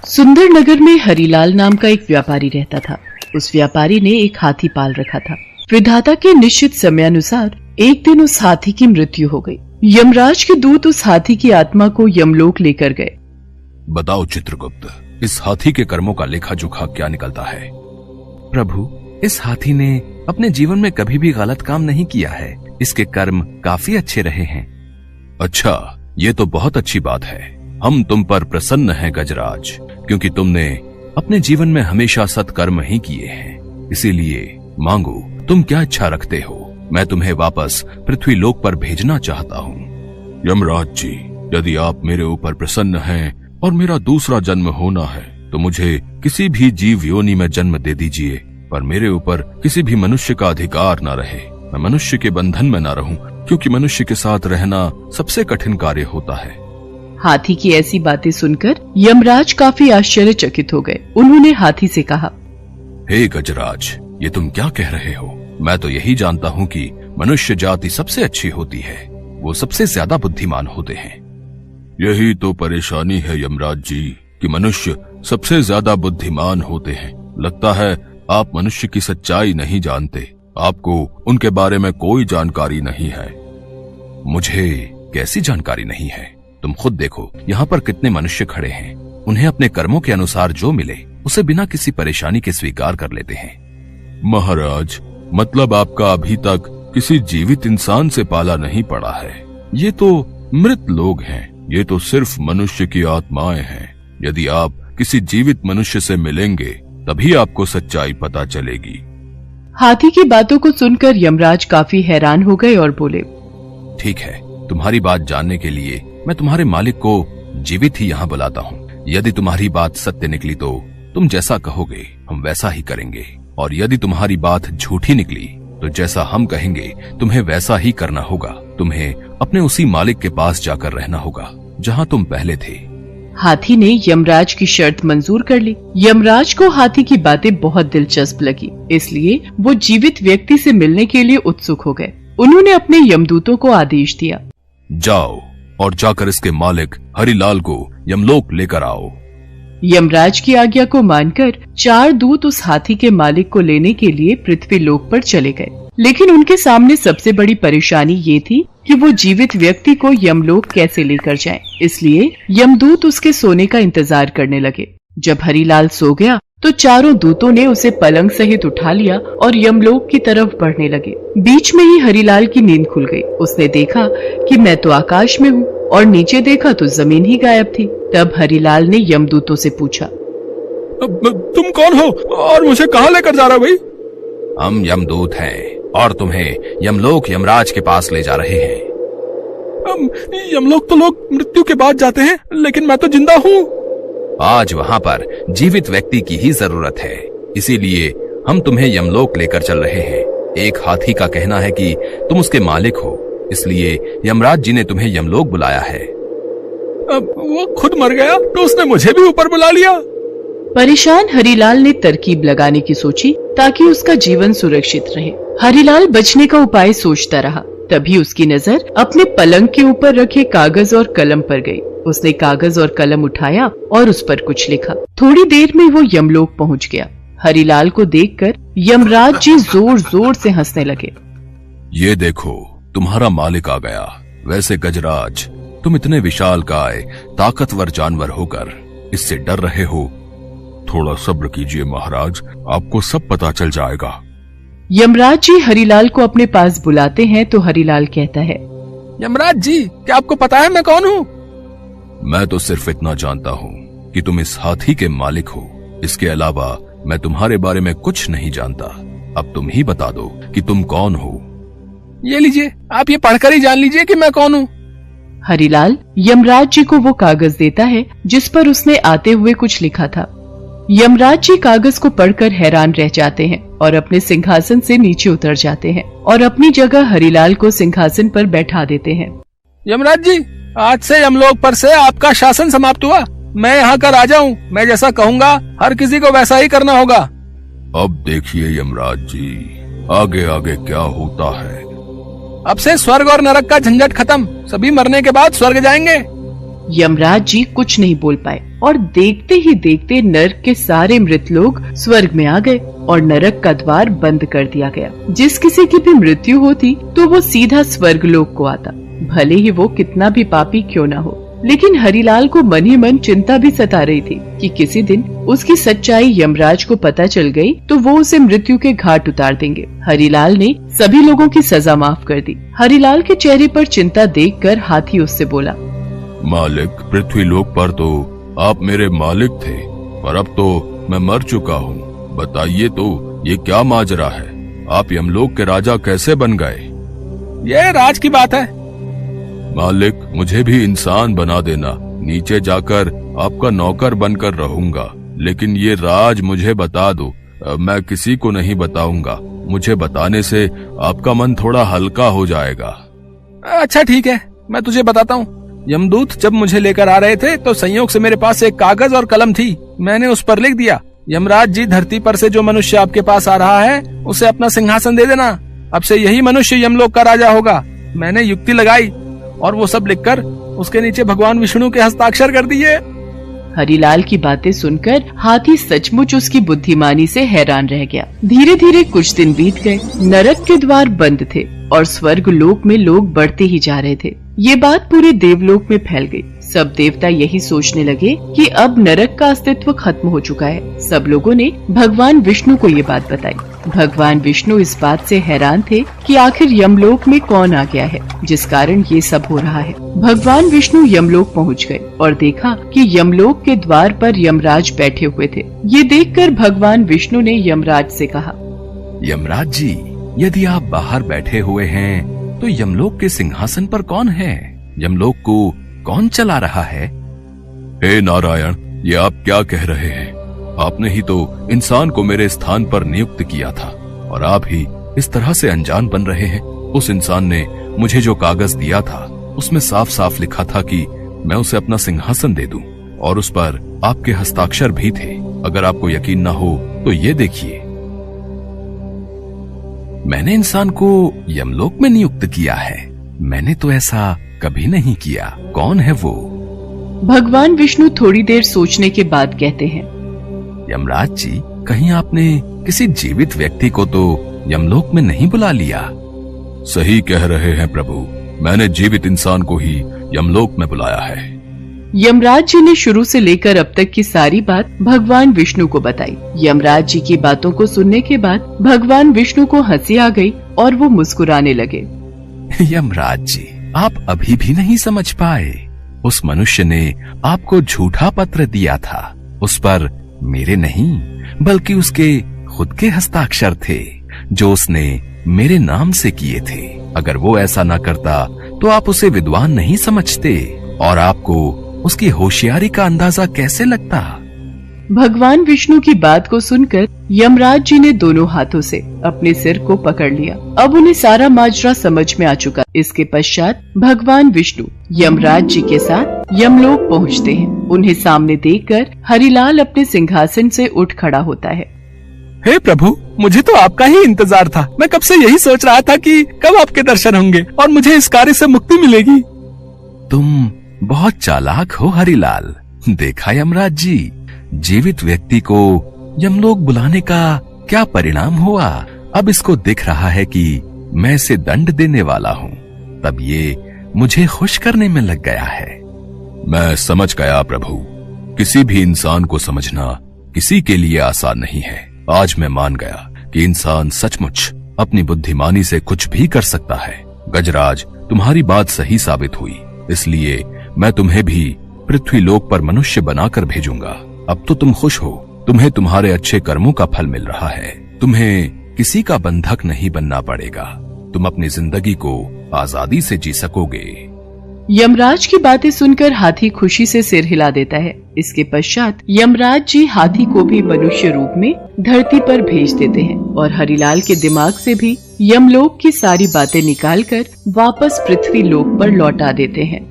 सुंदर नगर में हरिलाल नाम का एक व्यापारी रहता था। उस व्यापारी ने एक हाथी पाल रखा था। विधाता के निश्चित समयानुसार एक दिन उस हाथी की मृत्यु हो गई। यमराज के दूत उस हाथी की आत्मा को यमलोक लेकर गए। बताओ चित्रगुप्त, इस हाथी के कर्मों का लेखा जोखा क्या निकलता है? प्रभु, इस हाथी ने अपने जीवन में कभी भी गलत काम नहीं किया है। इसके कर्म काफी अच्छे रहे हैं। अच्छा, ये तो बहुत अच्छी बात है। हम तुम पर प्रसन्न हैं गजराज, क्योंकि तुमने अपने जीवन में हमेशा सत्कर्म ही किए हैं। इसीलिए मांगो, तुम क्या इच्छा रखते हो? मैं तुम्हें वापस पृथ्वी लोक पर भेजना चाहता हूँ। यमराज जी, यदि आप मेरे ऊपर प्रसन्न हैं और मेरा दूसरा जन्म होना है तो मुझे किसी भी जीव योनि में जन्म दे दीजिए, पर मेरे ऊपर किसी भी मनुष्य का अधिकार न रहे। मैं मनुष्य के बंधन में न रहूं, क्योंकि मनुष्य के साथ रहना सबसे कठिन कार्य होता है। हाथी की ऐसी बातें सुनकर यमराज काफी आश्चर्यचकित हो गए। उन्होंने हाथी से कहा, हे गजराज, ये तुम क्या कह रहे हो? मैं तो यही जानता हूँ कि मनुष्य जाति सबसे अच्छी होती है, वो सबसे ज्यादा बुद्धिमान होते हैं। यही तो परेशानी है यमराज जी, कि मनुष्य सबसे ज्यादा बुद्धिमान होते हैं। लगता है आप मनुष्य की सच्चाई नहीं जानते, आपको उनके बारे में कोई जानकारी नहीं है। मुझे कैसी जानकारी नहीं है? तुम खुद देखो, यहाँ पर कितने मनुष्य खड़े हैं। उन्हें अपने कर्मों के अनुसार जो मिले उसे बिना किसी परेशानी के स्वीकार कर लेते हैं। महाराज, मतलब आपका अभी तक किसी जीवित इंसान से पाला नहीं पड़ा है। ये तो मृत लोग हैं, ये तो सिर्फ मनुष्य की आत्माएं हैं। यदि आप किसी जीवित मनुष्य से मिलेंगे तभी आपको सच्चाई पता चलेगी। हाथी की बातों को सुनकर यमराज काफी हैरान हो गए और बोले, ठीक है, तुम्हारी बात जानने के लिए मैं तुम्हारे मालिक को जीवित ही यहाँ बुलाता हूँ। यदि तुम्हारी बात सत्य निकली तो तुम जैसा कहोगे हम वैसा ही करेंगे, और यदि तुम्हारी बात झूठी निकली तो जैसा हम कहेंगे तुम्हें वैसा ही करना होगा। तुम्हें अपने उसी मालिक के पास जाकर रहना होगा जहाँ तुम पहले थे। हाथी ने यमराज की शर्त मंजूर कर ली। यमराज को हाथी की बातें बहुत दिलचस्प लगी, इसलिए वो जीवित व्यक्ति से मिलने के लिए उत्सुक हो गए। उन्होंने अपने यमदूतों को आदेश दिया, जाओ और जाकर इसके मालिक हरिलाल को यमलोक लेकर आओ। यमराज की आज्ञा को मानकर 4 दूत उस हाथी के मालिक को लेने के लिए पृथ्वी लोक पर चले गए। लेकिन उनके सामने सबसे बड़ी परेशानी ये थी कि वो जीवित व्यक्ति को यमलोक कैसे लेकर जाएं। इसलिए यमदूत उसके सोने का इंतजार करने लगे। जब हरिलाल सो गया तो चारों दूतों ने उसे पलंग सहित उठा लिया और यमलोक की तरफ बढ़ने लगे। बीच में ही हरिलाल की नींद खुल गई। उसने देखा कि मैं तो आकाश में हूँ, और नीचे देखा तो जमीन ही गायब थी। तब हरिलाल ने यमदूतों से पूछा, तुम कौन हो और मुझे कहाँ लेकर जा रहे हो भाई? हम यमदूत हैं और तुम्हें यमलोक यमराज के पास ले जा रहे हैं। यमलोक तो लोग मृत्यु के बाद जाते हैं, लेकिन मैं तो जिंदा हूँ। आज वहाँ पर जीवित व्यक्ति की ही जरूरत है, इसीलिए हम तुम्हें यमलोक लेकर चल रहे हैं। एक हाथी का कहना है कि तुम उसके मालिक हो, इसलिए यमराज जी ने तुम्हें यमलोक बुलाया है। अब वो खुद मर गया तो उसने मुझे भी ऊपर बुला लिया। परेशान हरिलाल ने तरकीब लगाने की सोची ताकि उसका जीवन सुरक्षित रहे। हरिलाल बचने का उपाय सोचता रहा। तभी उसकी नजर अपने पलंग के ऊपर रखे कागज और कलम पर गई। उसने कागज और कलम उठाया और उस पर कुछ लिखा। थोड़ी देर में वो यमलोक पहुंच गया। हरिलाल को देखकर यमराज जी जोर जोर से हंसने लगे। ये देखो, तुम्हारा मालिक आ गया। वैसे गजराज, तुम इतने विशालकाय ताकतवर जानवर होकर इससे डर रहे हो। थोड़ा सब्र कीजिए महाराज, आपको सब पता चल जाएगा। यमराज जी हरिलाल को अपने पास बुलाते हैं तो हरिलाल कहता है, यमराज जी, क्या आपको पता है मैं कौन हूँ? मैं तो सिर्फ इतना जानता हूँ कि तुम इस हाथी के मालिक हो। इसके अलावा मैं तुम्हारे बारे में कुछ नहीं जानता। अब तुम ही बता दो कि तुम कौन हो। ये लीजिए, आप ये पढ़कर ही जान लीजिए कि मैं कौन हूँ। हरिलाल यमराज जी को वो कागज देता है जिस पर उसने आते हुए कुछ लिखा था। यमराज जी कागज को पढ़कर हैरान रह जाते हैं और अपने सिंहासन से नीचे उतर जाते हैं और अपनी जगह हरिलाल को सिंहासन पर बैठा देते हैं। यमराज जी, आज से यमलोक पर से आपका शासन समाप्त हुआ। मैं यहाँ का राजा हूँ। मैं जैसा कहूँगा हर किसी को वैसा ही करना होगा। अब देखिए यमराज जी, आगे आगे क्या होता है। अब से स्वर्ग और नरक का झंझट खत्म। सभी मरने के बाद स्वर्ग जाएंगे। यमराज जी कुछ नहीं बोल पाए और देखते ही देखते नरक के सारे मृत लोग स्वर्ग में आ गए और नरक का द्वार बंद कर दिया गया। जिस किसी की भी मृत्यु होती तो वो सीधा स्वर्ग लोक को आता, भले ही वो कितना भी पापी क्यों न हो। लेकिन हरिलाल को मन ही मन चिंता भी सता रही थी कि किसी दिन उसकी सच्चाई यमराज को पता चल गई तो वो उसे मृत्यु के घाट उतार देंगे। हरिलाल ने सभी लोगों की सजा माफ कर दी। हरिलाल के चेहरे पर चिंता देखकर हाथी उससे बोला, मालिक, पृथ्वी लोक पर तो आप मेरे मालिक थे, पर अब तो मैं मर चुका हूँ। बताइए तो ये क्या माजरा है? आप यमलोक के राजा कैसे बन गए? ये राज की बात है। मालिक, मुझे भी इंसान बना देना, नीचे जाकर आपका नौकर बनकर रहूंगा, लेकिन ये राज मुझे बता दो, मैं किसी को नहीं बताऊंगा। मुझे बताने से आपका मन थोड़ा हल्का हो जाएगा। अच्छा ठीक है, मैं तुझे बताता हूँ। यमदूत जब मुझे लेकर आ रहे थे तो संयोग से मेरे पास एक कागज और कलम थी। मैंने उस पर लिख दिया, यमराज जी, धरती पर से जो मनुष्य आपके पास आ रहा है उसे अपना सिंहासन दे देना। अब से यही मनुष्य यमलोक का राजा होगा। मैंने युक्ति लगाई और वो सब लिखकर उसके नीचे भगवान विष्णु के हस्ताक्षर कर दिए। हरिलाल की बातें सुनकर हाथी सचमुच उसकी बुद्धिमानी से हैरान रह गया। धीरे धीरे कुछ दिन बीत गए। नरक के द्वार बंद थे और स्वर्ग लोक में लोग बढ़ते ही जा रहे थे। ये बात पूरे देवलोक में फैल गई। सब देवता यही सोचने लगे कि अब नरक का अस्तित्व खत्म हो चुका है। सब लोगों ने भगवान विष्णु को ये बात बताई। भगवान विष्णु इस बात से हैरान थे कि आखिर यमलोक में कौन आ गया है जिस कारण ये सब हो रहा है। भगवान विष्णु यमलोक पहुंच गए और देखा कि यमलोक के द्वार पर यमराज बैठे हुए थे। ये देखकर भगवान विष्णु ने यमराज से कहा, यमराज जी, यदि आप बाहर बैठे हुए हैं तो यमलोक के सिंहासन पर कौन है? यमलोक को कौन चला रहा है? हे नारायण, ये आप क्या कह रहे हैं? आपने ही तो इंसान को मेरे स्थान पर नियुक्त किया था और आप ही इस तरह से अनजान बन रहे हैं। उस इंसान ने मुझे जो कागज दिया था उसमें साफ साफ लिखा था कि मैं उसे अपना सिंहासन दे दूं और उस पर आपके हस्ताक्षर भी थे। अगर आपको यकीन ना हो तो ये देखिए, मैंने इंसान को यमलोक में नियुक्त किया है। मैंने तो ऐसा कभी नहीं किया। कौन है वो? भगवान विष्णु थोड़ी देर सोचने के बाद कहते हैं, यमराज जी, कहीं आपने किसी जीवित व्यक्ति को तो यमलोक में नहीं बुला लिया? सही कह रहे हैं प्रभु, मैंने जीवित इंसान को ही यमलोक में बुलाया है। यमराज जी ने शुरू से लेकर अब तक की सारी बात भगवान विष्णु को बताई। यमराज जी की बातों को सुनने के बाद भगवान विष्णु को हंसी आ गई और वो मुस्कुराने लगे। यमराज जी, आप अभी भी नहीं समझ पाए। उस मनुष्य ने आपको झूठा पत्र दिया था। उस पर मेरे नहीं बल्कि उसके खुद के हस्ताक्षर थे जो उसने मेरे नाम से किए थे। अगर वो ऐसा ना करता तो आप उसे विद्वान नहीं समझते और आपको उसकी होशियारी का अंदाजा कैसे लगता? भगवान विष्णु की बात को सुनकर यमराज जी ने दोनों हाथों से अपने सिर को पकड़ लिया। अब उन्हें सारा माजरा समझ में आ चुका। इसके पश्चात भगवान विष्णु यमराज जी के साथ यमलोक पहुंचते हैं। उन्हें सामने देखकर हरिलाल अपने सिंहासन से उठ खड़ा होता है। हे प्रभु, मुझे तो आपका ही इंतजार था। मैं कब से यही सोच रहा था कि कब आपके दर्शन होंगे और मुझे इस कार्य से मुक्ति मिलेगी। तुम बहुत चालाक हो हरिलाल। देखा यमराज जी, जीवित व्यक्ति को यमलोक बुलाने का क्या परिणाम हुआ। अब इसको दिख रहा है कि मैं इसे दंड देने वाला हूँ, तब ये मुझे खुश करने में लग गया है। मैं समझ गया प्रभु। किसी भी इंसान को समझना किसी के लिए आसान नहीं है। आज मैं मान गया कि इंसान सचमुच अपनी बुद्धिमानी से कुछ भी कर सकता है। गजराज, तुम्हारी बात सही साबित हुई, इसलिए मैं तुम्हें भी पृथ्वी लोक पर मनुष्य बनाकर भेजूंगा। अब तो तुम खुश हो। तुम्हें तुम्हारे अच्छे कर्मों का फल मिल रहा है। तुम्हें किसी का बंधक नहीं बनना पड़ेगा। तुम अपनी जिंदगी को आजादी से जी सकोगे। यमराज की बातें सुनकर हाथी खुशी से सिर हिला देता है। इसके पश्चात यमराज जी हाथी को भी मनुष्य रूप में धरती पर भेज देते हैं और हरिलाल के दिमाग से भी यमलोक की सारी बातें निकालकर वापस पृथ्वी लोक पर लौटा देते हैं।